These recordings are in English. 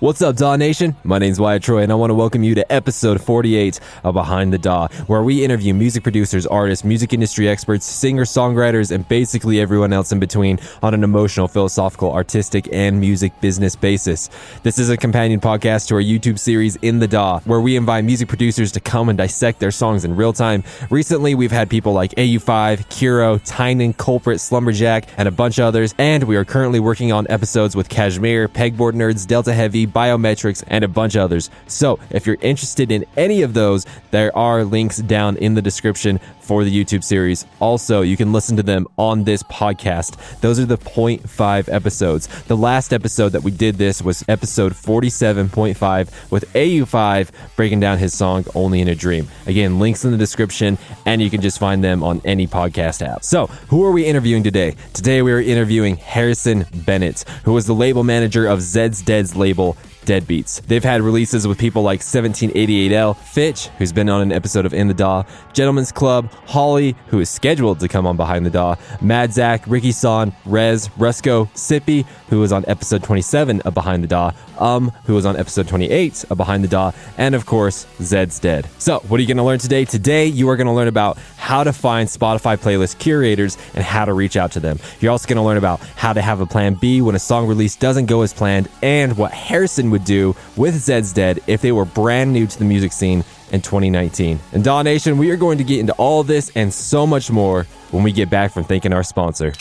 What's up, DAW Nation? My name's Wyatt Troy, and I want to welcome you to episode 48 of Behind the DAW, where we interview music producers, artists, music industry experts, singers, songwriters, and basically everyone else in between on an emotional, philosophical, artistic, and music business basis. This is a companion podcast to our YouTube series, In the DAW, where we invite music producers to come and dissect their songs in real time. Recently, we've had people like AU5, Kiro, Tynan, Culprit, Slumberjack, and a bunch of others, and we are currently working on episodes with Kashmir, Pegboard Nerds, Delta Heavy, Biometrics, and a bunch of others. So if you're interested in any of those, there are links down in the description for the YouTube series. Also, you can listen to them on this podcast. Those are the 0.5 episodes. The last episode that we did this was episode 47.5 with AU5 breaking down his song Only in a Dream. Again, links in the description, and you can just find them on any podcast app. So who are we interviewing today? Today we are interviewing Harrison Bennett, who was the label manager of Zeds' label Deadbeats. They've had releases with people like 1788L, Fitch, who's been on an episode of In the DAW, Gentleman's Club, Holly, who is scheduled to come on Behind the DAW, Mad Zach, Ricky Son, Rez, Rusco, Sippy, who was on episode 27 of Behind the DAW, who was on episode 28 of Behind the DAW, and of course, Zeds Dead. So, what are you going to learn today? Today, you are going to learn about how to find Spotify playlist curators and how to reach out to them. You're also going to learn about how to have a plan B when a song release doesn't go as planned, and what Harrison would do with Zeds Dead if they were brand new to the music scene in 2019. And DAW Nation, we are going to get into all this and so much more when we get back from thanking our sponsor.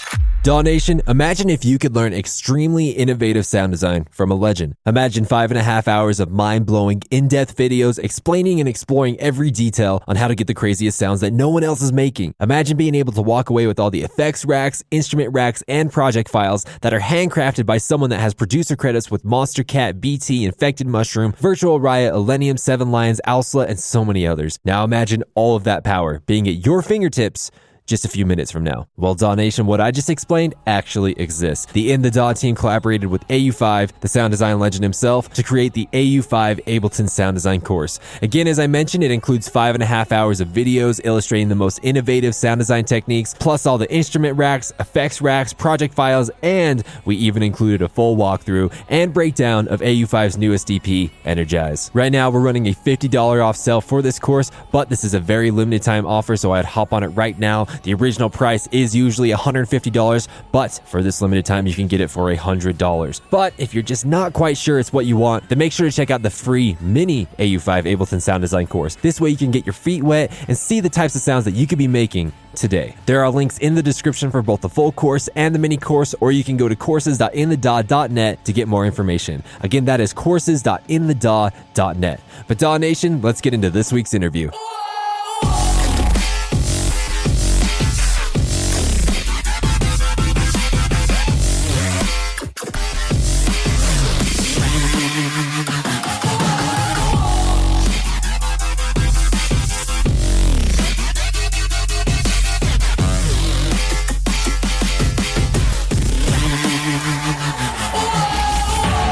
DAW Nation, imagine if you could learn extremely innovative sound design from a legend. Imagine 5.5 hours of mind-blowing, in-depth videos explaining and exploring every detail on how to get the craziest sounds that no one else is making. Imagine being able to walk away with all the effects racks, instrument racks, and project files that are handcrafted by someone that has producer credits with Monster Cat, BT, Infected Mushroom, Virtual Riot, Illenium, Seven Lions, Alsla, and so many others. Now imagine all of that power being at your fingertips just a few minutes from now. Well, DAW Nation, what I just explained actually exists. The In the DAW team collaborated with AU5, the sound design legend himself, to create the AU5 Ableton sound design course. Again, as I mentioned, it includes 5.5 hours of videos illustrating the most innovative sound design techniques, plus all the instrument racks, effects racks, project files, and we even included a full walkthrough and breakdown of AU5's newest EP, Energize. Right now, we're running a $50 off sale for this course, but this is a very limited time offer, so I'd hop on it right now. The original price is usually $150, but for this limited time, you can get it for $100. But if you're just not quite sure it's what you want, then make sure to check out the free mini AU5 Ableton sound design course. This way you can get your feet wet and see the types of sounds that you could be making today. There are links in the description for both the full course and the mini course, or you can go to courses.inthedaw.net to get more information. Again, that is courses.inthedaw.net. But DAW Nation, let's get into this week's interview.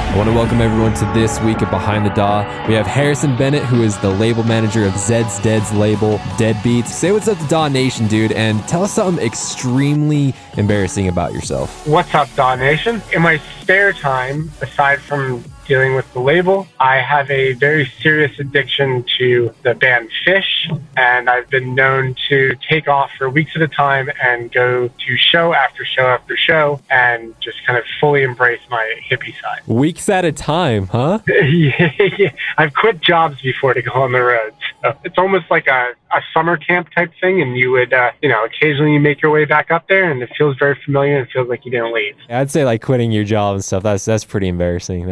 I want to welcome everyone to this week of Behind the DAW. We have Harrison Bennett, who is the label manager of Zeds' label, Deadbeats. Say what's up to DAW Nation, dude, and tell us something extremely embarrassing about yourself. What's up, DAW Nation? In my spare time, aside from dealing with the label, I have a very serious addiction to the band Fish, and I've been known to take off for weeks at a time and go to show after show after show and just kind of fully embrace my hippie side. Weeks at a time, huh? Yeah, I've quit jobs before to go on the road. So it's almost like a summer camp type thing, and you would, occasionally you make your way back up there, and it feels very familiar and it feels like you didn't leave. I'd say like quitting your job and stuff, that's pretty embarrassing.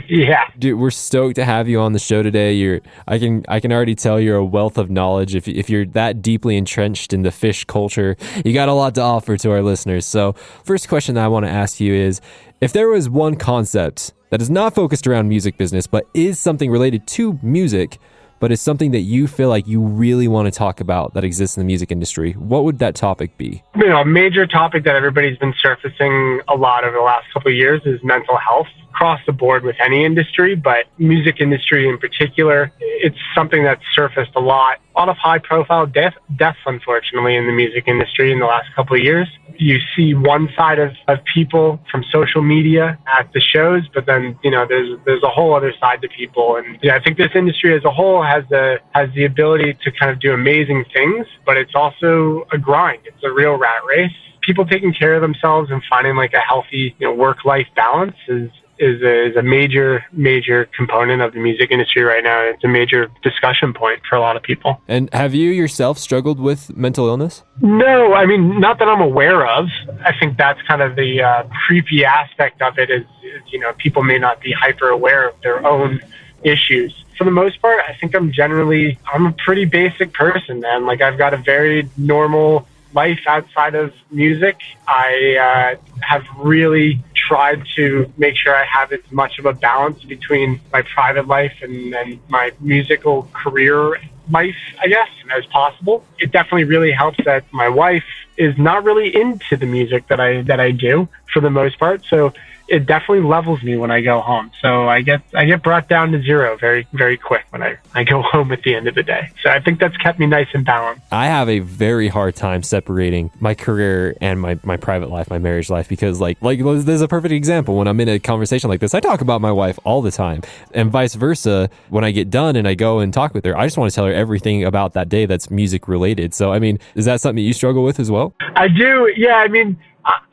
Yeah. Dude, we're stoked to have you on the show today. I can already tell you're a wealth of knowledge. If you're that deeply entrenched in the fish culture, you got a lot to offer to our listeners. So first question that I want to ask you is, if there was one concept that is not focused around music business, but is something related to music, but it's something that you feel like you really want to talk about that exists in the music industry, what would that topic be? A major topic that everybody's been surfacing a lot over the last couple of years is mental health. Across the board with any industry, but music industry in particular, it's something that's surfaced a lot lot of high-profile deaths, unfortunately, in the music industry in the last couple of years. You see one side of people from social media at the shows, but then, there's a whole other side to people. And I think this industry as a whole has the ability to kind of do amazing things, but it's also a grind. It's a real rat race. People taking care of themselves and finding like a healthy, work-life balance is a major component of the music industry right now. It's a major discussion point for a lot of people. And have you yourself struggled with mental illness? No, I mean, not that I'm aware of. I think that's kind of the creepy aspect of it is, people may not be hyper aware of their own issues. For the most part, I think I'm a pretty basic person, man. Like, I've got a very normal life outside of music. I have really tried to make sure I have as much of a balance between my private life and my musical career life, I guess, as possible. It definitely really helps that my wife is not really into the music that I do for the most part. So it definitely levels me when I go home. So I get brought down to zero very, very quick when I go home at the end of the day. So I think that's kept me nice and balanced. I have a very hard time separating my career and my private life, my marriage life, because like there's a perfect example. When I'm in a conversation like this, I talk about my wife all the time, and vice versa. When I get done and I go and talk with her, I just want to tell her everything about that day that's music related. So, I mean, is that something you struggle with as well? I do. Yeah. I mean,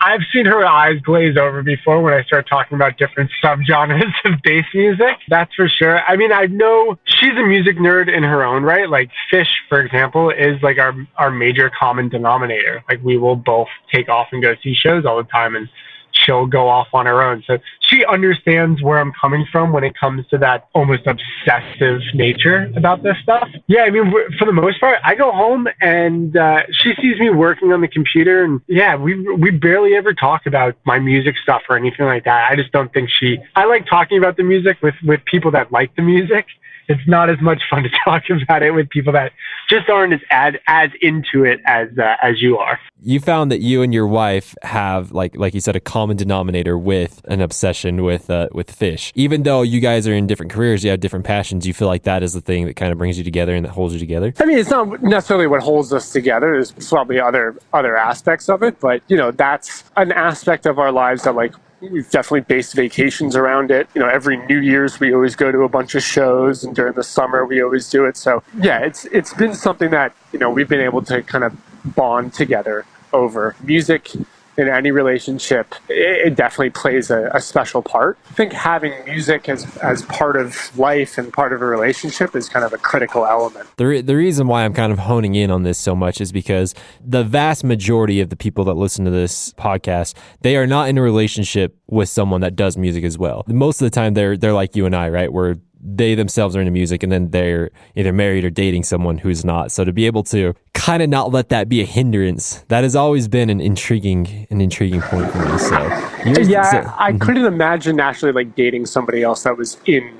I've seen her eyes glaze over before when I start talking about different subgenres of bass music. That's for sure. I mean, I know she's a music nerd in her own right. Like Fish, for example, is like our major common denominator. Like we will both take off and go see shows all the time, and she'll go off on her own. So she understands where I'm coming from when it comes to that almost obsessive nature about this stuff. Yeah, I mean, for the most part, I go home and she sees me working on the computer, and yeah, we barely ever talk about my music stuff or anything like that. I just don't think I like talking about the music with people that like the music. It's not as much fun to talk about it with people that just aren't as into it as you are. You found that you and your wife have, like you said, a common denominator with an obsession with Fish. Even though you guys are in different careers, you have different passions, you feel like that is the thing that kind of brings you together and that holds you together? I mean, it's not necessarily what holds us together. There's probably other aspects of it, but, that's an aspect of our lives that, like, we've definitely based vacations around it. Every New Year's we always go to a bunch of shows, and during the summer we always do it. So yeah, it's been something that, we've been able to kind of bond together over. Music in any relationship, it definitely plays a special part. I think having music as part of life and part of a relationship is kind of a critical element. The reason why I'm kind of honing in on this so much is because the vast majority of the people that listen to this podcast, they are not in a relationship with someone that does music as well. Most of the time they're like you and I, right? Where they themselves are into music and then they're either married or dating someone who's not. So to be able to kind of not let that be a hindrance, that has always been an intriguing point for me. So I couldn't imagine actually like dating somebody else that was in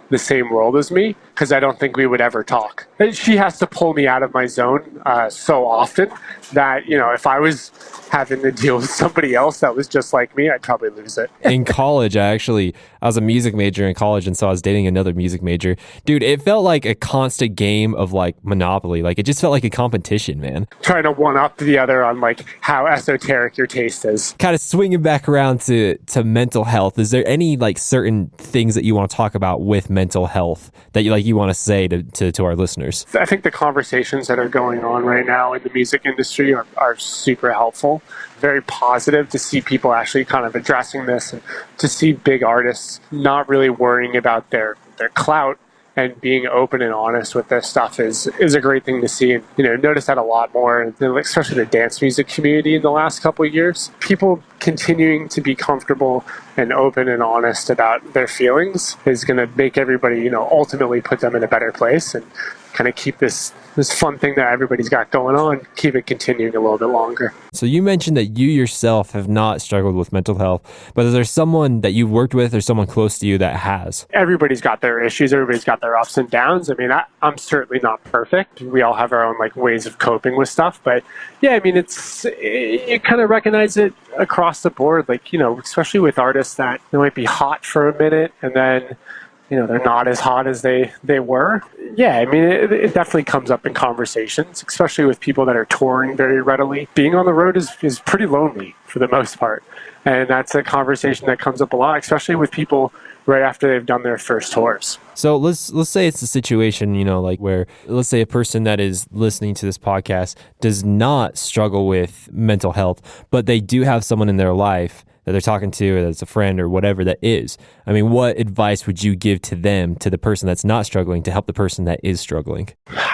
the same world as me, because I don't think we would ever talk. She has to pull me out of my zone so often that, if I was having to deal with somebody else that was just like me, I'd probably lose it. In college, I was a music major in college, and so I was dating another music major. Dude, it felt like a constant game of like Monopoly. Like it just felt like a competition, man. Trying to one up the other on like how esoteric your taste is. Kind of swinging back around to mental health. Is there any like certain things that you want to talk about with mental health that you want to say to our listeners? I think the conversations that are going on right now in the music industry are super helpful. Very positive to see people actually kind of addressing this, and to see big artists not really worrying about their clout and being open and honest with their stuff is a great thing to see. And notice that a lot more, especially the dance music community in the last couple of years. People continuing to be comfortable and open and honest about their feelings is going to make everybody, ultimately put them in a better place, and kind of keep this fun thing that everybody's got going on, keep it continuing a little bit longer. So you mentioned that you yourself have not struggled with mental health, but is there someone that you've worked with or someone close to you that has? Everybody's got their issues. Everybody's got their ups and downs. I mean, I'm certainly not perfect. We all have our own like ways of coping with stuff. But yeah, I mean, you kind of recognize it across the board, like, especially with artists that they might be hot for a minute and then they're not as hot as they were. Yeah, I mean, it definitely comes up in conversations, especially with people that are touring very readily. Being on the road is pretty lonely for the most part. And that's a conversation that comes up a lot, especially with people right after they've done their first tours. So let's say it's a situation, like where, let's say a person that is listening to this podcast does not struggle with mental health, but they do have someone in their life that they're talking to, or that's a friend or whatever that is. I mean, what advice would you give to them, to the person that's not struggling, to help the person that is struggling?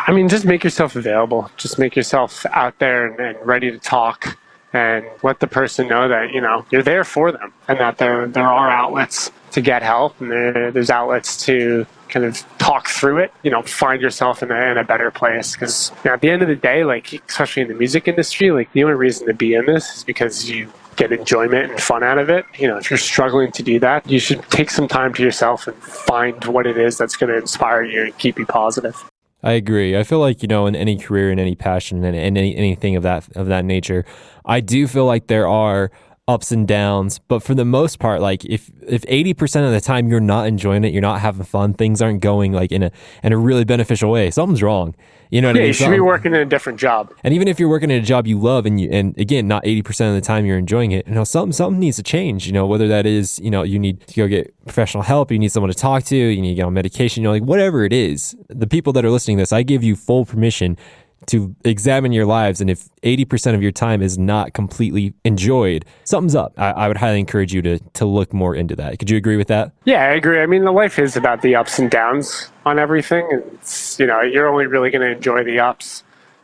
I mean, just make yourself available. Just make yourself out there and ready to talk, and let the person know that, you're there for them, and that there are outlets to get help, and there's outlets to kind of talk through it, find yourself in a better place. Because at the end of the day, like, especially in the music industry, like, the only reason to be in this is because you get enjoyment and fun out of it. If you're struggling to do that, you should take some time to yourself and find what it is that's going to inspire you and keep you positive. I agree. I feel like, in any career, in any passion, and anything of that nature, I do feel like there are ups and downs, but for the most part, like if 80% of the time you're not enjoying it, you're not having fun, things aren't going like in a really beneficial way, something's wrong. You know what I mean? You should be working in a different job. And even if you're working in a job you love, and again, not 80% of the time you're enjoying it, something needs to change. Whether that is, you need to go get professional help, you need someone to talk to, you need to get on medication, like whatever it is. The people that are listening to this, I give you full permission to examine your lives, and if 80% of your time is not completely enjoyed, something's up. I would highly encourage you to look more into that. Could you agree with that? Yeah, I agree. I mean, the life is about the ups and downs on everything. It's, you're only really going to enjoy the ups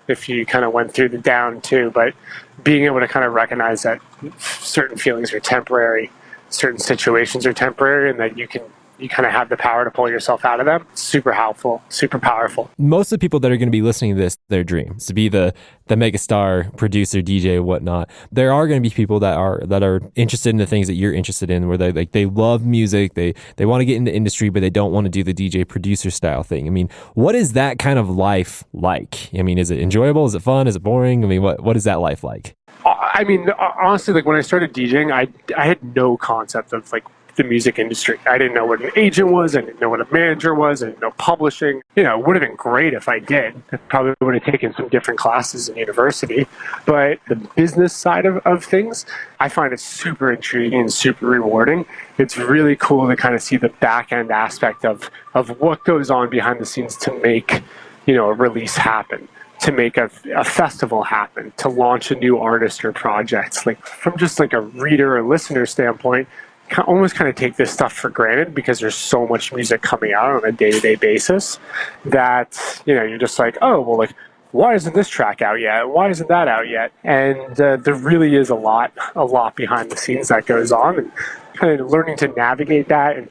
if you kind of went through the down too. But being able to kind of recognize that certain feelings are temporary, certain situations are temporary, and that you kind of have the power to pull yourself out of them. Super helpful, super powerful. Most of the people that are going to be listening to this, their dream is to be the megastar, producer, DJ, whatnot. There are going to be people that are interested in the things that you're interested in, where they love music, they want to get into industry, but they don't want to do the DJ producer style thing. I mean, what is that kind of life like? I mean, is it enjoyable? Is it fun? Is it boring? I mean, what is that life like? I mean, honestly, like when I started DJing, I had no concept of like the music industry. I didn't know what an agent was. I didn't know what a manager was. I didn't know publishing. It would have been great if I did. I probably would have taken some different classes in university. But the business side of things, I find it super intriguing and super rewarding. It's really cool to kind of see the back end aspect of what goes on behind the scenes to make, a release happen, to make a festival happen, to launch a new artist or project. Like from just like a reader or listener standpoint, almost kind of take this stuff for granted because there's so much music coming out on a day-to-day basis that, you're just like, oh, well, like, why isn't this track out yet? Why isn't that out yet? And there really is a lot behind the scenes that goes on, and kind of learning to navigate that and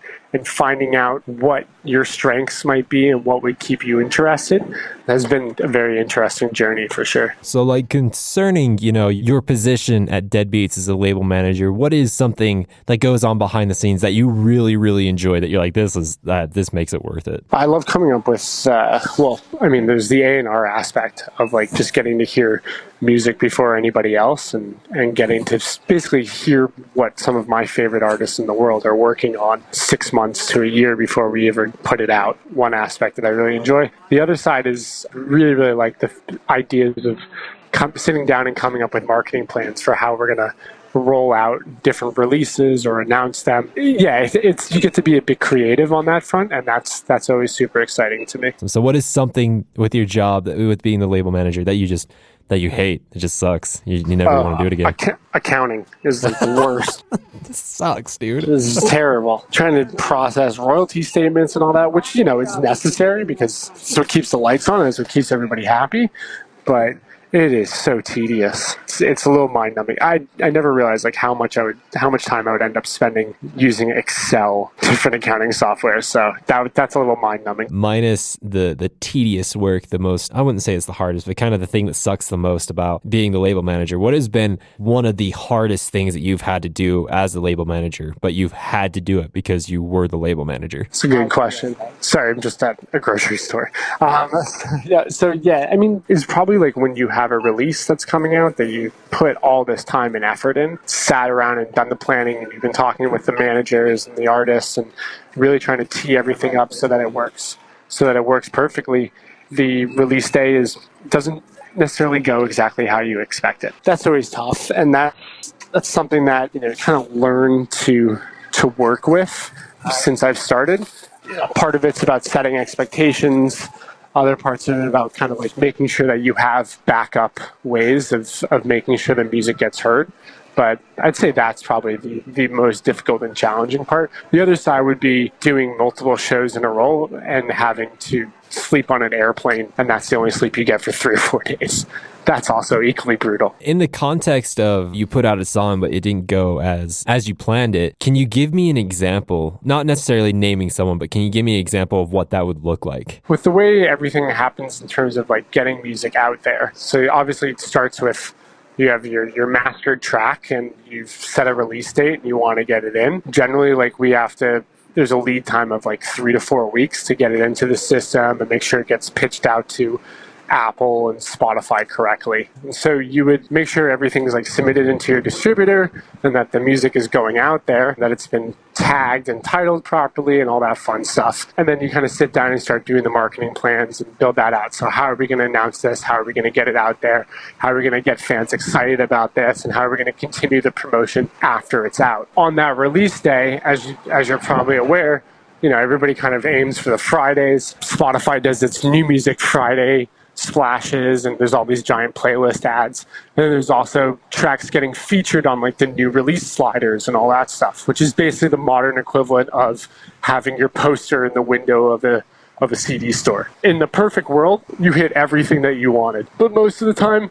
finding out what your strengths might be and what would keep you interested has been a very interesting journey for sure. So like concerning, your position at Deadbeats as a label manager, what is something that goes on behind the scenes that you really, really enjoy, that you're like, this makes it worth it? I love coming up with, there's the A&R aspect of like just getting to hear music before anybody else and getting to basically hear what some of my favorite artists in the world are working on 6 months to a year before we ever put it out. One aspect that I really enjoy. The other side is really, really like the ideas of sitting down and coming up with marketing plans for how we're going to roll out different releases or announce them. Yeah, it's you get to be a bit creative on that front, and that's always super exciting to me. So what is something with your job, with being the label manager, that you hate? It just sucks. You never want to do it again. Accounting is like the worst. This sucks, dude. This is terrible. Trying to process royalty statements and all that, which, is necessary because it's what keeps the lights on and it's what keeps everybody happy. But it is so tedious. It's a little mind-numbing. I never realized like how much time I would end up spending using Excel, different accounting software. So that's a little mind-numbing. Minus the tedious work, the most, I wouldn't say it's the hardest, but kind of the thing that sucks the most about being the label manager. What has been one of the hardest things that you've had to do as the label manager, but you've had to do it because you were the label manager? It's a good question. Sorry, I'm just at a grocery store. It's probably like when you have have a release that's coming out that you put all this time and effort in, sat around and done the planning, and you've been talking with the managers and the artists and really trying to tee everything up so that it works perfectly. The release day doesn't necessarily go exactly how you expect it. That's always tough, and that's something that kind of learned to work with since I've started. Part of it's about setting expectations. Other parts of it about kind of like making sure that you have backup ways of making sure the music gets heard. But I'd say that's probably the most difficult and challenging part. The other side would be doing multiple shows in a row and having to sleep on an airplane, and that's the only sleep you get for 3 or 4 days. That's also equally brutal. In the context of you put out a song, but it didn't go as you planned it, can you give me an example, not necessarily naming someone, but can you give me an example of what that would look like? With the way everything happens in terms of like getting music out there. So obviously it starts with you have your mastered track and you've set a release date and you want to get it in. Generally, like there's a lead time of like 3 to 4 weeks to get it into the system and make sure it gets pitched out to Apple and Spotify correctly. And so you would make sure everything's like submitted into your distributor and that the music is going out there, that it's been tagged and titled properly and all that fun stuff. And then you kind of sit down and start doing the marketing plans and build that out. So how are we going to announce this? How are we going to get it out there? How are we going to get fans excited about this? And how are we going to continue the promotion after it's out? On that release day, as you're probably aware, everybody kind of aims for the Fridays. Spotify does its New Music Friday splashes, and there's all these giant playlist ads. And then there's also tracks getting featured on like the new release sliders and all that stuff, which is basically the modern equivalent of having your poster in the window of a CD store. In the perfect world, you hit everything that you wanted, but most of the time,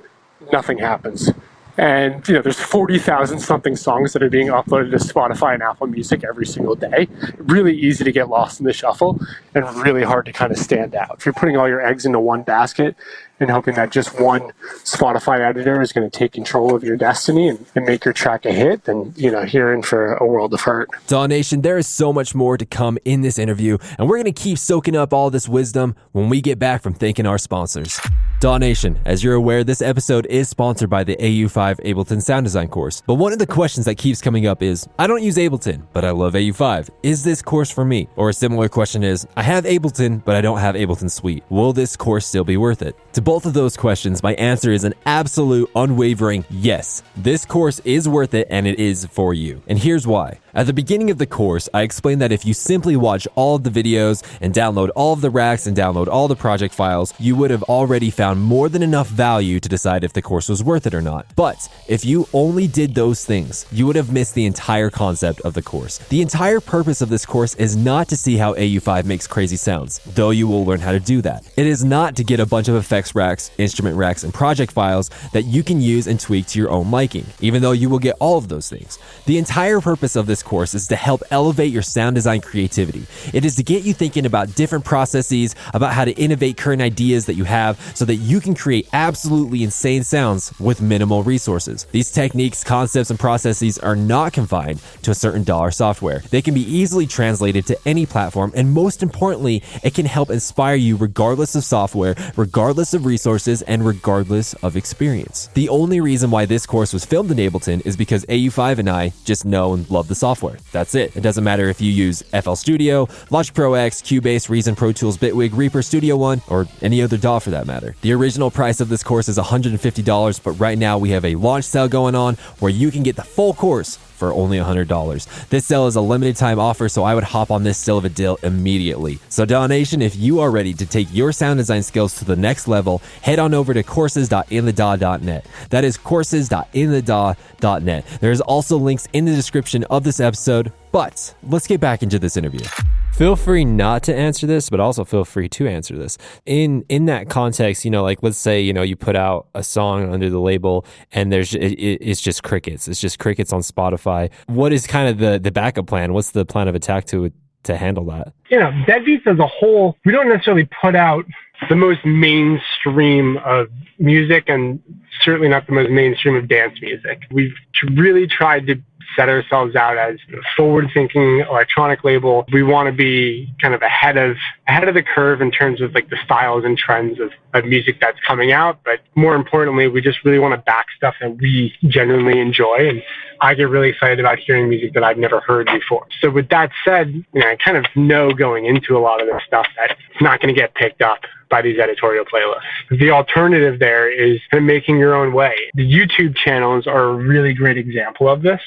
nothing happens. And there's 40,000 something songs that are being uploaded to Spotify and Apple Music every single day. Really easy to get lost in the shuffle and really hard to kind of stand out. If you're putting all your eggs into one basket and hoping that just one Spotify editor is going to take control of your destiny and make your track a hit, then you're in for a world of hurt. DAW Nation, there is so much more to come in this interview, and we're going to keep soaking up all this wisdom when we get back from thanking our sponsors. DAW Nation, as you're aware, this episode is sponsored by the AU5 Ableton Sound Design course. But one of the questions that keeps coming up is, I don't use Ableton, but I love AU5. Is this course for me? Or a similar question is, I have Ableton, but I don't have Ableton Suite. Will this course still be worth it? To both of those questions, my answer is an absolute, unwavering yes. This course is worth it, and it is for you. And here's why. At the beginning of the course, I explained that if you simply watch all of the videos and download all of the racks and download all the project files, you would have already found more than enough value to decide if the course was worth it or not. But if you only did those things, you would have missed the entire concept of the course. The entire purpose of this course is not to see how AU5 makes crazy sounds, though you will learn how to do that. It is not to get a bunch of effects racks, instrument racks, and project files that you can use and tweak to your own liking, even though you will get all of those things. The entire purpose of this course is to help elevate your sound design creativity. It is to get you thinking about different processes, about how to innovate current ideas that you have so that you can create absolutely insane sounds with minimal resources. These techniques, concepts, and processes are not confined to a certain DAW or software. They can be easily translated to any platform, and most importantly, it can help inspire you regardless of software, regardless of resources, and regardless of experience. The only reason why this course was filmed in Ableton is because AU5 and I just know and love the software. That's it. It doesn't matter if you use FL Studio, Logic Pro X, Cubase, Reason, Pro Tools, Bitwig, Reaper, Studio One, or any other DAW for that matter. The original price of this course is $150, but right now we have a launch sale going on where you can get the full course for only $100. This sale is a limited time offer, so I would hop on this sale of a deal immediately. So DAW Nation, if you are ready to take your sound design skills to the next level, head on over to courses.inthedaw.net. That is courses.inthedaw.net. There's also links in the description of this episode, but let's get back into this interview. Feel free not to answer this, but also feel free to answer this. In that context, like let's say, you put out a song under the label and it's just crickets. It's just crickets on Spotify. What is kind of the backup plan? What's the plan of attack to handle that? Deadbeats as a whole, we don't necessarily put out the most mainstream of music and certainly not the most mainstream of dance music. We've really tried to set ourselves out as a forward-thinking electronic label. We want to be kind of ahead of the curve in terms of like the styles and trends of music that's coming out. But more importantly, we just really want to back stuff that we genuinely enjoy. And I get really excited about hearing music that I've never heard before. So with that said, I kind of know going into a lot of this stuff that it's not going to get picked up by these editorial playlists. The alternative there is making your own way. The YouTube channels are a really great example of this.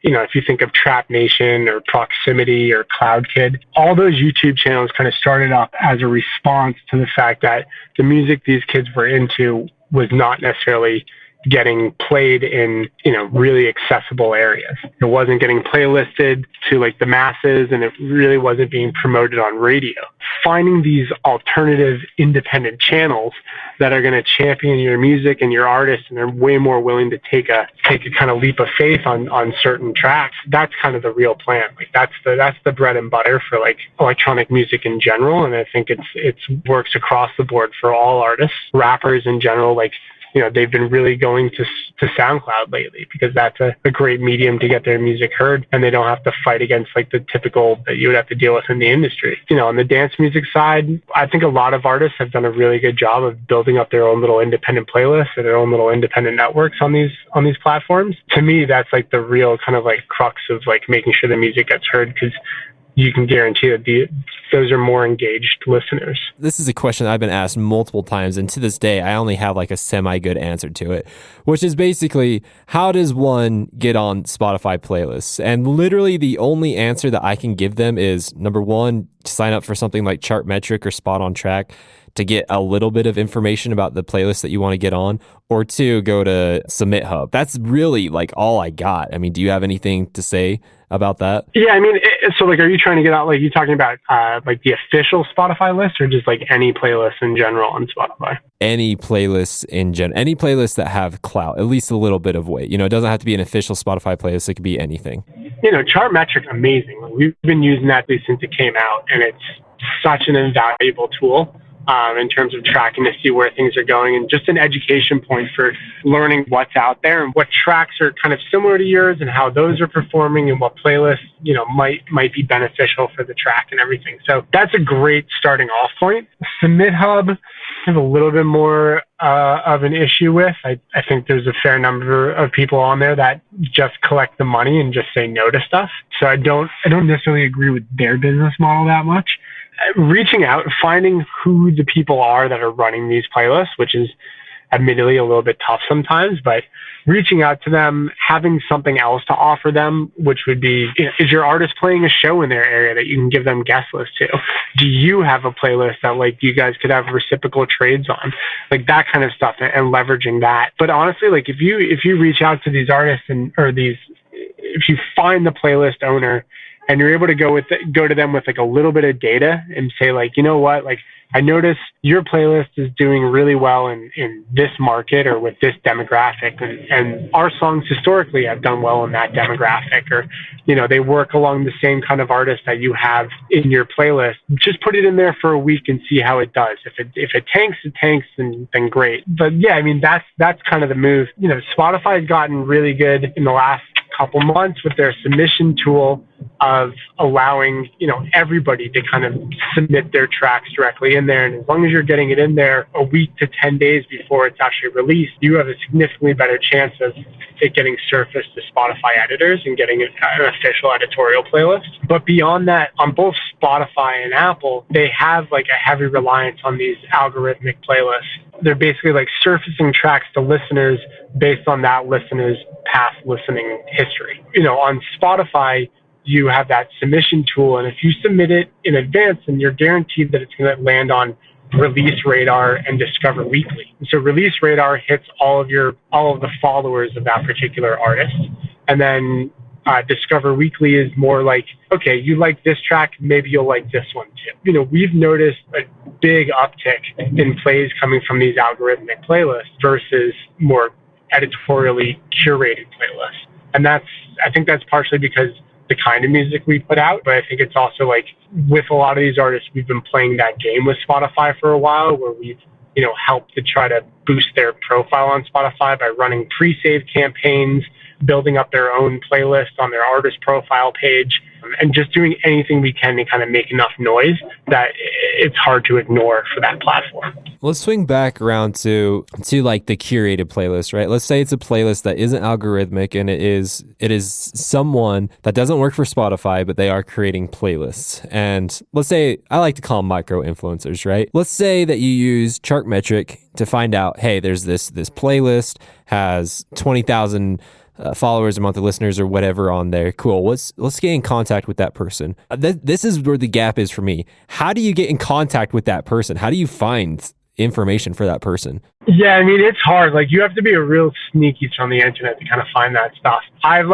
If you think of Trap Nation or Proximity or Cloud Kid, all those YouTube channels kind of started up as a response to the fact that the music these kids were into was not necessarily getting played in, really accessible areas. It wasn't getting playlisted to like the masses, and it really wasn't being promoted on radio. Finding these alternative independent channels that are going to champion your music and your artists, and they're way more willing to take a kind of leap of faith on certain tracks. That's kind of the real plan. Like that's the bread and butter for like electronic music in general. And I think it's works across the board for all artists, rappers in general. Like, they've been really going to SoundCloud lately because that's a great medium to get their music heard, and they don't have to fight against like the typical that you would have to deal with in the industry. On the dance music side, I think a lot of artists have done a really good job of building up their own little independent playlists and their own little independent networks on these platforms. To me, that's like the real kind of like crux of like making sure the music gets heard, because you can guarantee that those are more engaged listeners. This is a question I've been asked multiple times, and to this day, I only have like a semi-good answer to it, which is basically, how does one get on Spotify playlists? And literally the only answer that I can give them is, number one, sign up for something like Chartmetric or Spot on Track to get a little bit of information about the playlist that you want to get on, or two, go to Submit Hub. That's really like all I got. I mean, do you have anything to say about that? Yeah, I mean, so like, are you trying to get out, like, you talking about like the official Spotify list, or just like any playlist in general on Spotify? Any playlists in general, any playlists that have clout, at least a little bit of weight. It doesn't have to be an official Spotify playlist. It could be anything. Chartmetric, amazing. We've been using that since it came out, and it's such an invaluable tool in terms of tracking to see where things are going, and just an education point for learning what's out there and what tracks are kind of similar to yours and how those are performing and what playlists, might be beneficial for the track and everything. So that's a great starting off point. Submit Hub, I have a little bit more of an issue with. I think there's a fair number of people on there that just collect the money and just say no to stuff. So I don't necessarily agree with their business model that much. Reaching out, finding who the people are that are running these playlists, which is admittedly a little bit tough sometimes, but reaching out to them, having something else to offer them, which would be, is your artist playing a show in their area that you can give them guest lists to? Do you have a playlist that like you guys could have reciprocal trades on? Like that kind of stuff, and leveraging that. But honestly, like if you reach out to these artists if you find the playlist owner and you're able to go to them with like a little bit of data and say like, you know what, like I noticed your playlist is doing really well in this market or with this demographic, and our songs historically have done well in that demographic, or they work along the same kind of artist that you have in your playlist. Just put it in there for a week and see how it does. If it tanks, it tanks, then great. But yeah, I mean that's kind of the move. Spotify has gotten really good in the last couple months with their submission tool of allowing everybody to kind of submit their tracks directly in there, and as long as you're getting it in there a week to 10 days before it's actually released, you have a significantly better chance of it getting surfaced to Spotify editors and getting an official editorial playlist. But beyond that, on both Spotify and Apple, they have like a heavy reliance on these algorithmic playlists. They're basically like surfacing tracks to listeners based on that listener's past listening history. On Spotify, you have that submission tool, and if you submit it in advance, then you're guaranteed that it's going to land on Release Radar and Discover Weekly. And so Release Radar hits all of the followers of that particular artist, and then Discover Weekly is more like, okay, you like this track, maybe you'll like this one too. We've noticed a big uptick in plays coming from these algorithmic playlists versus more editorially curated playlists. And I think that's partially because the kind of music we put out, but I think it's also like with a lot of these artists, we've been playing that game with Spotify for a while, where we've help to try to boost their profile on Spotify by running pre-save campaigns, building up their own playlist on their artist profile page, and just doing anything we can to kind of make enough noise that it's hard to ignore for that platform. Let's swing back around to like the curated playlist, right? Let's say it's a playlist that isn't algorithmic and it is someone that doesn't work for Spotify, but they are creating playlists. And let's say, I like to call them micro influencers, right? Let's say that you use Chartmetric to find out, hey, there's this playlist has 20,000 followers, a month of listeners, or whatever on there. Cool. Let's get in contact with that person. This is where the gap is for me. How do you get in contact with that person? How do you find information for that person? Yeah, I mean, it's hard. Like, you have to be a real sneaky on the internet to kind of find that stuff. I've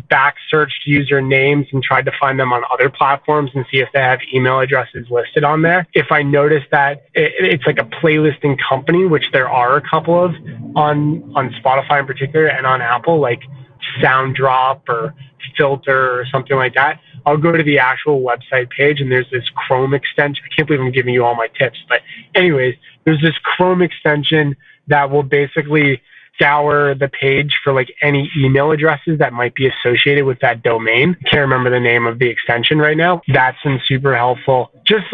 back searched user names and tried to find them on other platforms and see if they have email addresses listed on there. If I notice that it's like a playlisting company, which there are a couple of on Spotify in particular, and on Apple, like Sounddrop or Filter or something like that, I'll go to the actual website page and there's this Chrome extension. I can't believe I'm giving you all my tips, but anyways, there's this Chrome extension that will basically scour the page for any email addresses that might be associated with that domain. Can't remember the name of the extension right now. That's been super helpful. Just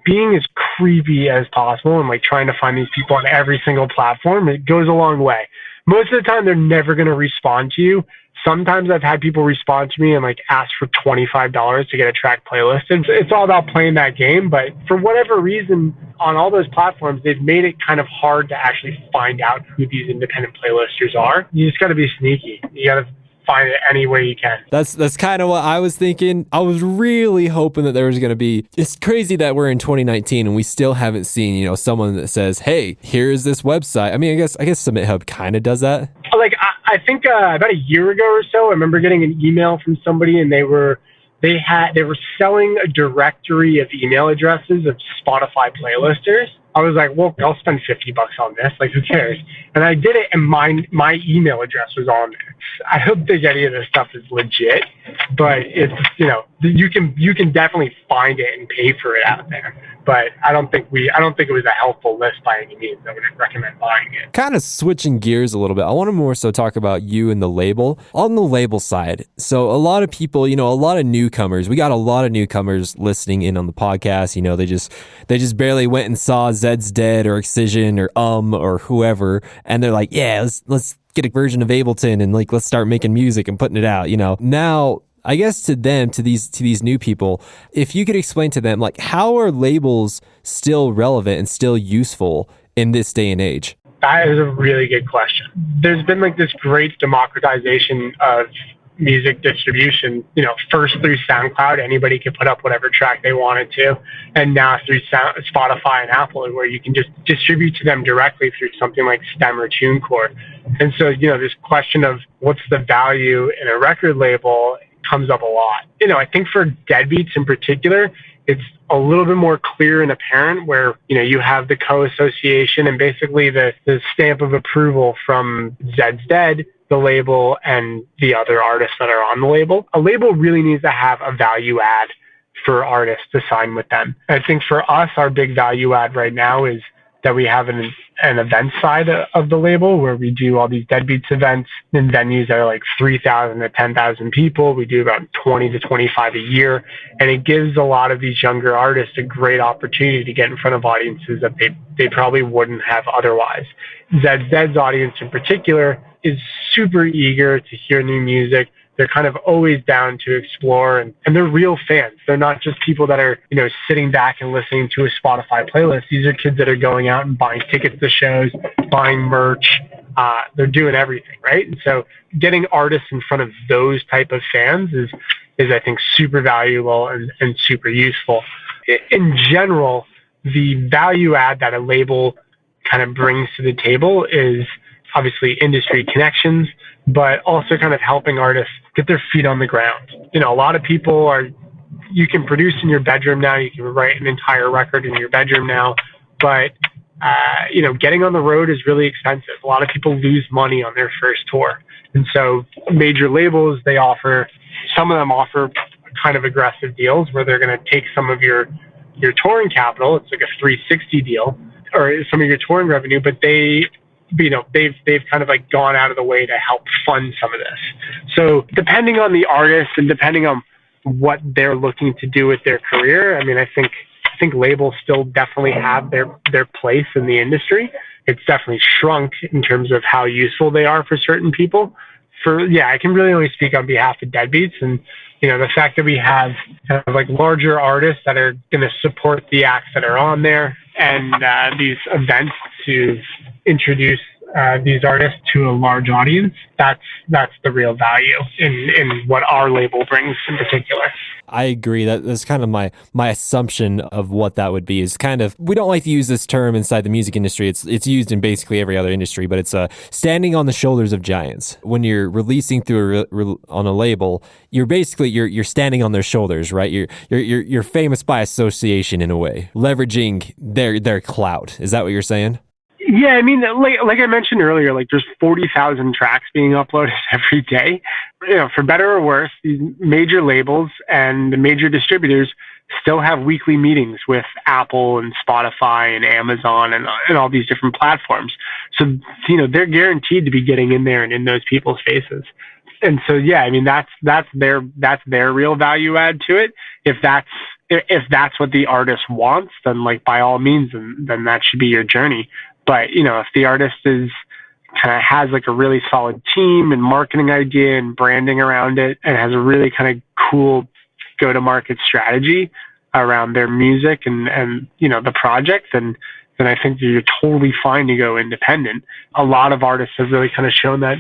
being as creepy as possible and trying to find these people on every single platform, it goes a long way. Most of the time, they're never going to respond to you. Sometimes I've had people respond to me and ask for $25 to get a track playlist. It's all about playing that game. But for whatever reason, on all those platforms, they've made it kind of hard to actually find out who these independent playlisters are. You just got to be sneaky. You got to find it any way you can. That's kind of what I was thinking. I was really hoping that there was going to be. It's crazy that we're in 2019 and we still haven't seen someone that says, hey, here's this website. I mean, I guess Submit Hub kind of does that. I think about a year ago or so, I remember getting an email from somebody and they were selling a directory of email addresses of Spotify playlisters. I was like, well, I'll spend $50 on this. Who cares? And I did it, and my email address was on there. I don't think any of this stuff is legit, but it's you can definitely find it and pay for it out there. But I don't think it was a helpful list by any means. I wouldn't recommend buying it. Kind of switching gears a little bit, I want to more so talk about you and the label. On the label side, so a lot of people, a lot of newcomers, we got a lot of newcomers listening in on the podcast. They just barely went and saw Zeds Dead or Excision or whoever, and they're like, yeah, let's get a version of Ableton and let's start making music and putting it out. Now, I guess to these new people, if you could explain to them, how are labels still relevant and still useful in this day and age? That is a really good question. There's been this great democratization of music distribution, first through SoundCloud, anybody could put up whatever track they wanted to. And now through Spotify and Apple, where you can just distribute to them directly through something like Stem or TuneCore. And so, this question of what's the value in a record label comes up a lot. I think for deadbeats in particular, it's a little bit more clear and apparent where, you have the co-association and basically the stamp of approval from Zeds Dead, the label, and the other artists that are on the label. A label really needs to have a value add for artists to sign with them. I think for us, our big value add right now is that we have an event side of the label where we do all these Deadbeats events in venues that are 3,000 to 10,000 people. We do about 20 to 25 a year. And it gives a lot of these younger artists a great opportunity to get in front of audiences that they probably wouldn't have otherwise. Zed's audience in particular is super eager to hear new music. They're kind of always down to explore, and they're real fans. They're not just people that are, sitting back and listening to a Spotify playlist. These are kids that are going out and buying tickets to shows, buying merch. They're doing everything, right? And so getting artists in front of those type of fans is I think, super valuable and super useful. In general, the value add that a label kind of brings to the table is obviously industry connections, but also kind of helping artists get their feet on the ground. A lot of people you can produce in your bedroom now, you can write an entire record in your bedroom now, but getting on the road is really expensive. A lot of people lose money on their first tour. And so major labels, some of them offer kind of aggressive deals where they're going to take some of your touring capital. It's like a 360 deal. or some of your touring revenue, but they've kind of like gone out of the way to help fund some of this. So depending on the artist and depending on what they're looking to do with their career, I mean, I think labels still definitely have their place in the industry. It's definitely shrunk in terms of how useful they are for certain people. I can really only speak on behalf of Deadbeats, and the fact that we have kind of like larger artists that are going to support the acts that are on there, and these events to introduce these artists to a large audience. That's the real value in what our label brings in particular. I agree. That's kind of my assumption of what that would be. Is kind of, we don't like to use this term inside the music industry. It's used in basically every other industry, but it's standing on the shoulders of giants. When you're releasing through on a label, you're basically you're standing on their shoulders, right? You're famous by association in a way, leveraging their clout. Is that what you're saying? Yeah, I mean, like I mentioned earlier, like there's 40,000 tracks being uploaded every day. For better or worse, these major labels and the major distributors still have weekly meetings with Apple and Spotify and Amazon and all these different platforms. So, they're guaranteed to be getting in there and in those people's faces. And so, yeah, I mean, that's their real value add to it. If that's what the artist wants, then like by all means, then that should be your journey. But, if the artist has like a really solid team and marketing idea and branding around it and has a really kind of cool go-to-market strategy around their music and the project, then I think that you're totally fine to go independent. A lot of artists have really kind of shown that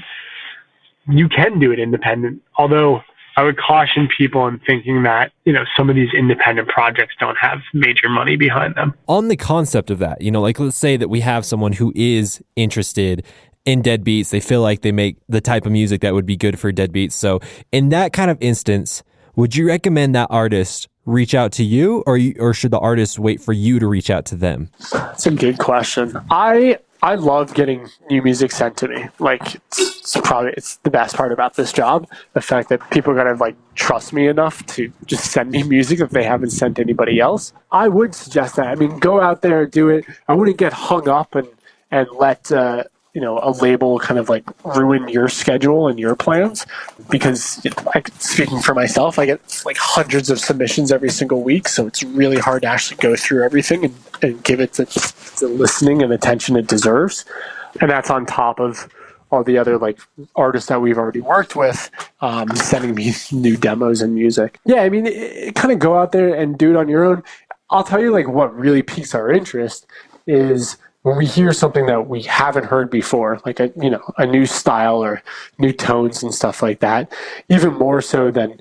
you can do it independent, although I would caution people in thinking that, some of these independent projects don't have major money behind them. On the concept of that, like let's say that we have someone who is interested in Deadbeats. They feel like they make the type of music that would be good for Deadbeats. So in that kind of instance, would you recommend that artist reach out to you, or should the artist wait for you to reach out to them? That's a good question. I love getting new music sent to me. Like, it's the best part about this job. The fact that people gotta like trust me enough to just send me music if they haven't sent anybody else. I would suggest that. I mean, go out there and do it. I wouldn't get hung up and let a label kind of like ruin your schedule and your plans, because speaking for myself, I get like hundreds of submissions every single week, so it's really hard to actually go through everything and give it the listening and attention it deserves. And that's on top of all the other like artists that we've already worked with, sending me new demos and music. Yeah, I mean, kind of go out there and do it on your own. I'll tell you like what really piques our interest is when we hear something that we haven't heard before, like a new style or new tones and stuff like that, even more so than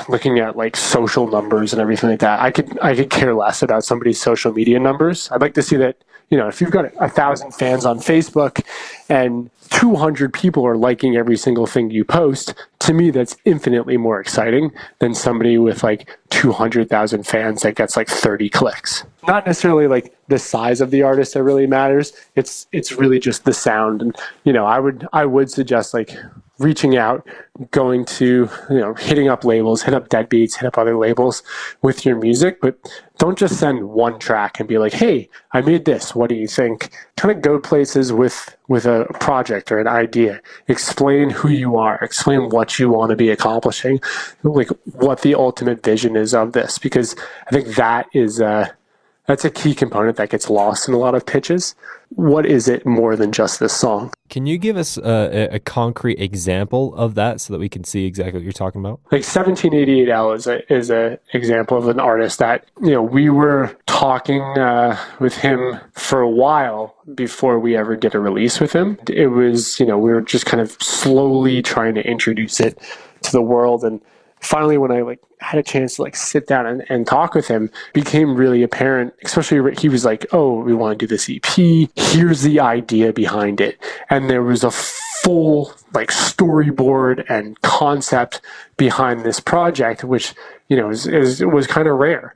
looking at like social numbers and everything like that. I could care less about somebody's social media numbers. I'd like to see that, if you've got 1,000 fans on Facebook and 200 people are liking every single thing you post, to me, that's infinitely more exciting than somebody with like 200,000 fans that gets like 30 clicks. Not necessarily like the size of the artist that really matters. It's really just the sound. And, I would suggest like reaching out, going to, hitting up labels, hit up Deadbeats, hit up other labels with your music, but don't just send one track and be like, hey, I made this, what do you think? Kind of go places with a project or an idea. Explain who you are, explain what you want to be accomplishing, like what the ultimate vision is of this, because I think that is that's a key component that gets lost in a lot of pitches. What is it more than just this song? Can you give us a concrete example of that so that we can see exactly what you're talking about? Like 1788L is a example of an artist that, we were talking with him for a while before we ever did a release with him. It was, we were just kind of slowly trying to introduce it to the world. And finally, when I had a chance to sit down and talk with him, became really apparent, especially he was like, oh, we want to do this EP. Here's the idea behind it. And there was a full like storyboard and concept behind this project, which, you know, was kind of rare,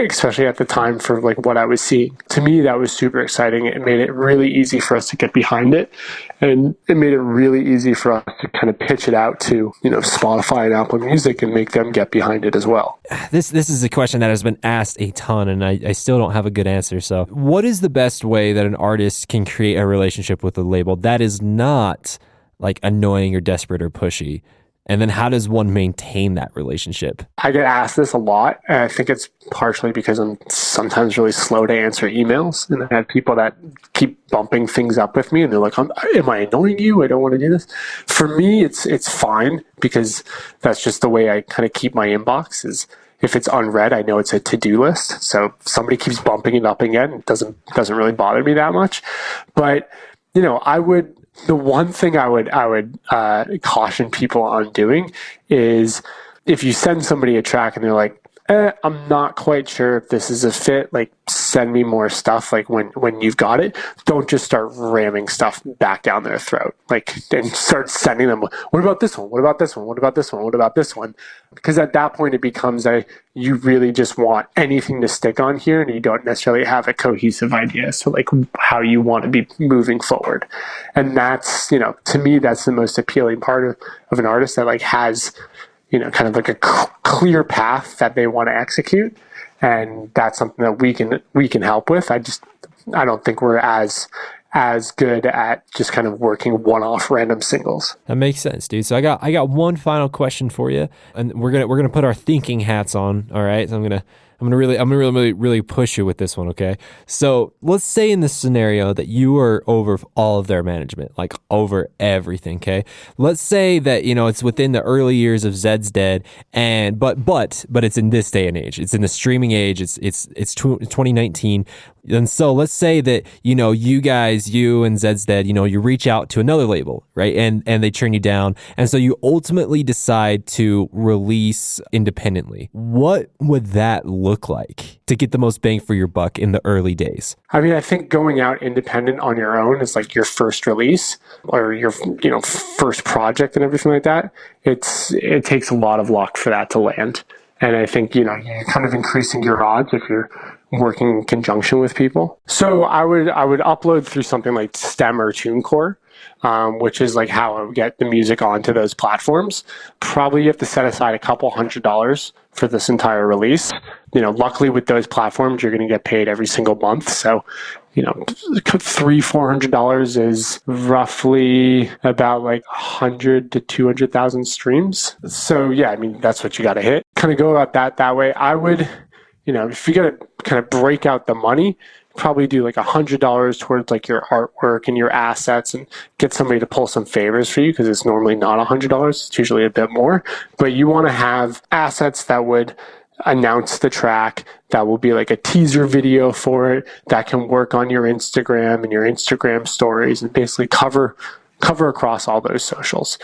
especially at the time for like what I was seeing. To me, that was super exciting. It made it really easy for us to get behind it. And it made it really easy for us to kind of pitch it out to, you know, Spotify and Apple Music and make them get behind it as well. This is a question that has been asked a ton, and I still don't have a good answer. So what is the best way that an artist can create a relationship with a label that is not like annoying or desperate or pushy? And then how does one maintain that relationship? I get asked this a lot. And I think it's partially because I'm sometimes really slow to answer emails. And I have people that keep bumping things up with me and they're like, am I annoying you? I don't want to do this. For me, it's fine because that's just the way I kind of keep my inbox is if it's unread, I know it's a to-do list. So if somebody keeps bumping it up again, it doesn't really bother me that much. But, you know, the one thing I would caution people on doing is if you send somebody a track and they're like, I'm not quite sure if this is a fit, like send me more stuff. Like when you've got it, don't just start ramming stuff back down their throat. Like and start sending them, what about this one? What about this one? What about this one? What about this one? Because at that point it becomes you really just want anything to stick on here and you don't necessarily have a cohesive idea. So like how you want to be moving forward. And that's, you know, to me, that's the most appealing part of an artist that like has, you know, kind of like a clear path that they want to execute. And that's something that we can help with. I don't think we're as good at just kind of working one-off random singles. That makes sense, dude. So I got one final question for you, and we're gonna put our thinking hats on. All right, so I'm gonna really push you with this one. Okay, so let's say in this scenario that you are over all of their management, like over everything. Okay, let's say that, you know, it's within the early years of Zeds Dead, and but it's in this day and age. It's in the streaming age. It's 2019. And so let's say that, you know, you and Zeds Dead, you know, you reach out to another label, right? And they turn you down. And so you ultimately decide to release independently. What would that look like to get the most bang for your buck in the early days? I mean, I think going out independent on your own is like your first release or your, you know, first project and everything like that. It takes a lot of luck for that to land. And I think, you know, you're kind of increasing your odds if you're working in conjunction with people. So I would upload through something like Stem or TuneCore, which is like how I would get the music onto those platforms. Probably you have to set aside a couple $100 for this entire release. You know, luckily with those platforms, you're going to get paid every single month. So, you know, $300-400 is roughly about like 100 to 200,000 streams. So yeah, I mean, that's what you got to hit. Kind of go about that way. I would, you know, if you got to kind of break out the money, probably do like $100 towards like your artwork and your assets and get somebody to pull some favors for you because it's normally not $100. It's usually a bit more. But you want to have assets that would announce the track, that will be like a teaser video for it, that can work on your Instagram and your Instagram stories and basically cover across all those socials.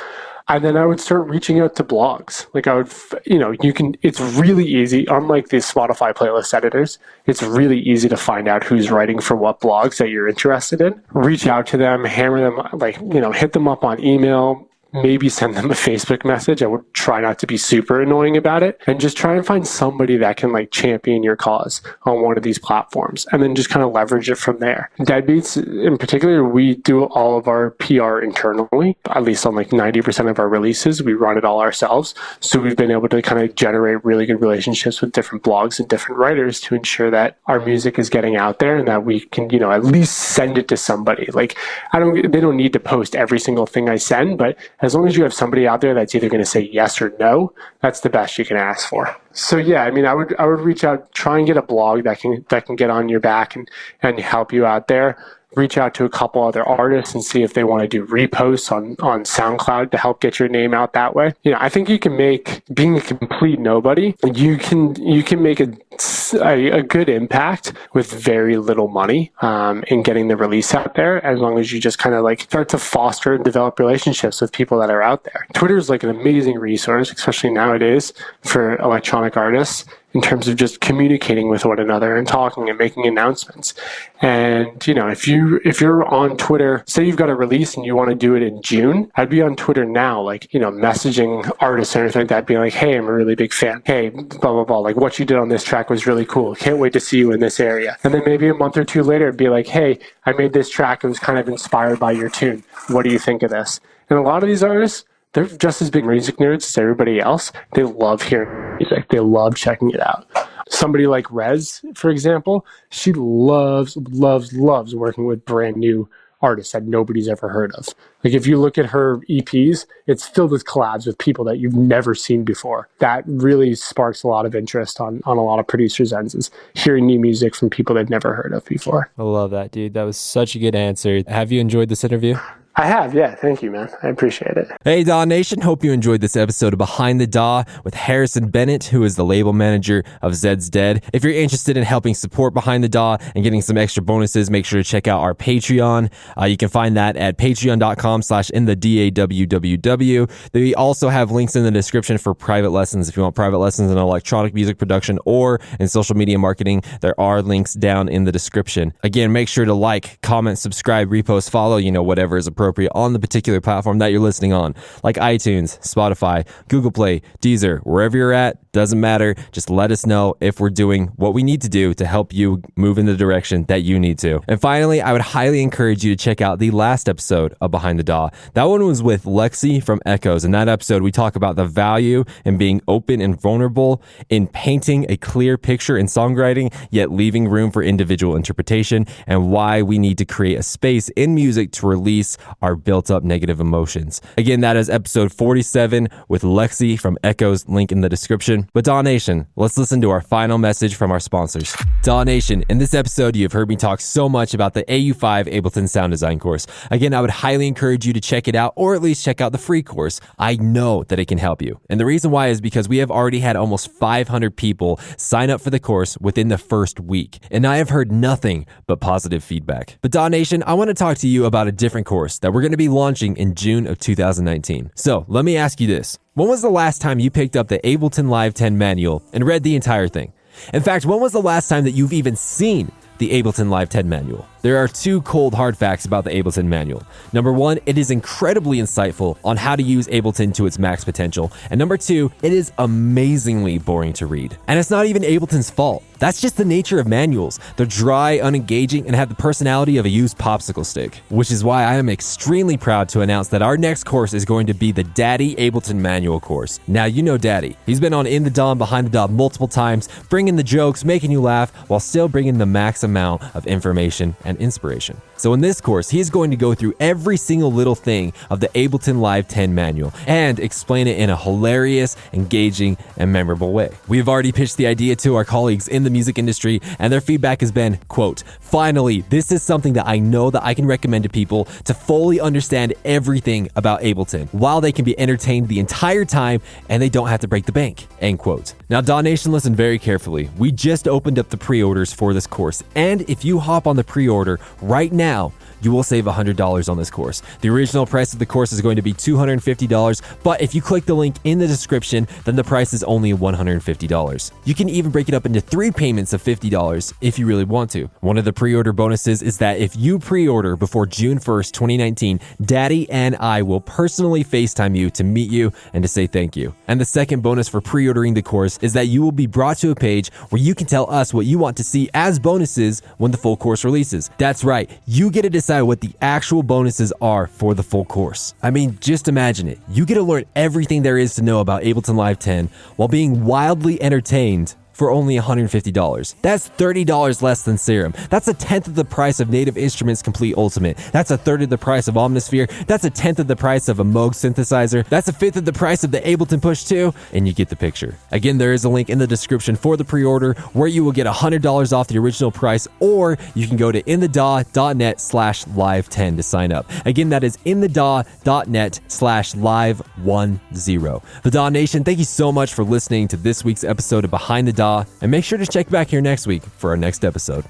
And then I would start reaching out to blogs. Like I would, you know, it's really easy, unlike the Spotify playlist editors, it's really easy to find out who's writing for what blogs that you're interested in. Reach out to them, hammer them, like, you know, hit them up on email, maybe send them a Facebook message. I would try not to be super annoying about it and just try and find somebody that can like champion your cause on one of these platforms and then just kind of leverage it from there. Deadbeats in particular, we do all of our PR internally, at least on like 90% of our releases. We run it all ourselves. So we've been able to kind of generate really good relationships with different blogs and different writers to ensure that our music is getting out there and that we can, you know, at least send it to somebody. Like they don't need to post every single thing I send, but as long as you have somebody out there that's either going to say yes or no, that's the best you can ask for. So yeah, I mean, I would reach out, try and get a blog that can get on your back and help you out there. Reach out to a couple other artists and see if they want to do reposts on SoundCloud to help get your name out that way. You know, I think you can make, being a complete nobody, you can make a good impact with very little money in getting the release out there, as long as you just kind of like start to foster and develop relationships with people that are out there. Twitter is like an amazing resource, especially nowadays for electronic artists, in terms of just communicating with one another and talking and making announcements. And, if you're on Twitter, say you've got a release and you want to do it in June, I'd be on Twitter now, messaging artists and everything like that, being like, hey, I'm a really big fan. Hey, blah, blah, blah. Like, what you did on this track was really cool. Can't wait to see you in this area. And then maybe a month or two later, it'd be like, hey, I made this track. It was kind of inspired by your tune. What do you think of this? And a lot of these artists, they're just as big music nerds as everybody else. They love hearing music. They love checking it out. Somebody like Rez, for example, she loves working with brand new artists that nobody's ever heard of. Like, if you look at her EPs, it's filled with collabs with people that you've never seen before. That really sparks a lot of interest on a lot of producers' ends, is hearing new music from people they've never heard of before. I love that, dude. That was such a good answer. Have you enjoyed this interview? I have, yeah. Thank you, man. I appreciate it. Hey, DAW Nation. Hope you enjoyed this episode of Behind the DAW with Harrison Bennett, who is the label manager of Zeds Dead. If you're interested in helping support Behind the DAW and getting some extra bonuses, make sure to check out our Patreon. You can find that at patreon.com/InTheDAWWW. They also have links in the description for private lessons. If you want private lessons in electronic music production or in social media marketing, there are links down in the description. Again, make sure to like, comment, subscribe, repost, follow, whatever is appropriate on the particular platform that you're listening on, like iTunes, Spotify, Google Play, Deezer, wherever you're at, doesn't matter. Just let us know if we're doing what we need to do to help you move in the direction that you need to. And finally, I would highly encourage you to check out the last episode of Behind the DAW. That one was with Lexi from Echoes. In that episode, we talk about the value in being open and vulnerable in painting a clear picture in songwriting, yet leaving room for individual interpretation, and why we need to create a space in music to release our built up negative emotions. Again, that is episode 47 with Lexi from Echoes, link in the description. But DAW Nation, let's listen to our final message from our sponsors. DAW Nation, in this episode, you have heard me talk so much about the AU5 Ableton Sound Design course. Again, I would highly encourage you to check it out, or at least check out the free course. I know that it can help you. And the reason why is because we have already had almost 500 people sign up for the course within the first week. And I have heard nothing but positive feedback. But DAW Nation, I want to talk to you about a different course that we're going to be launching in June of 2019. So let me ask you this. When was the last time you picked up the Ableton Live 10 manual and read the entire thing? In fact, when was the last time that you've even seen the Ableton Live 10 manual? There are two cold hard facts about the Ableton manual. Number one, it is incredibly insightful on how to use Ableton to its max potential. And number two, it is amazingly boring to read. And it's not even Ableton's fault. That's just the nature of manuals. They're dry, unengaging, and have the personality of a used popsicle stick. Which is why I am extremely proud to announce that our next course is going to be the Daddy Ableton Manual course. Now, you know Daddy. He's been on In the DAW and Behind the DAW multiple times, bringing the jokes, making you laugh, while still bringing the max amount of information and inspiration. So in this course, he is going to go through every single little thing of the Ableton Live 10 manual and explain it in a hilarious, engaging, and memorable way. We have already pitched the idea to our colleagues in the music industry, and their feedback has been, quote, "Finally, this is something that I know that I can recommend to people to fully understand everything about Ableton, while they can be entertained the entire time and they don't have to break the bank," end quote. Now, DAW Nation, listen very carefully. We just opened up the pre-orders for this course, and if you hop on the pre-order right now, you will save $100 on this course. The original price of the course is going to be $250, but if you click the link in the description, then the price is only $150. You can even break it up into 3 payments of $50 if you really want to. One of the pre-order bonuses is that if you pre-order before June 1st, 2019, Daddy and I will personally FaceTime you to meet you and to say thank you. And the second bonus for pre-ordering the course is that you will be brought to a page where you can tell us what you want to see as bonuses when the full course releases. That's right, you get to decide what the actual bonuses are for the full course. I mean, just imagine it. You get to learn everything there is to know about Ableton Live 10 while being wildly entertained for only $150. That's $30 less than Serum. That's a tenth of the price of Native Instruments Complete Ultimate. That's a third of the price of Omnisphere. That's a tenth of the price of a Moog synthesizer. That's a fifth of the price of the Ableton Push 2, and you get the picture. Again, there is a link in the description for the pre-order where you will get $100 off the original price, or you can go to inthedaw.net/live10 to sign up. Again, that is inthedaw.net/live10. The DAW Nation, thank you so much for listening to this week's episode of Behind the DAW, and make sure to check back here next week for our next episode.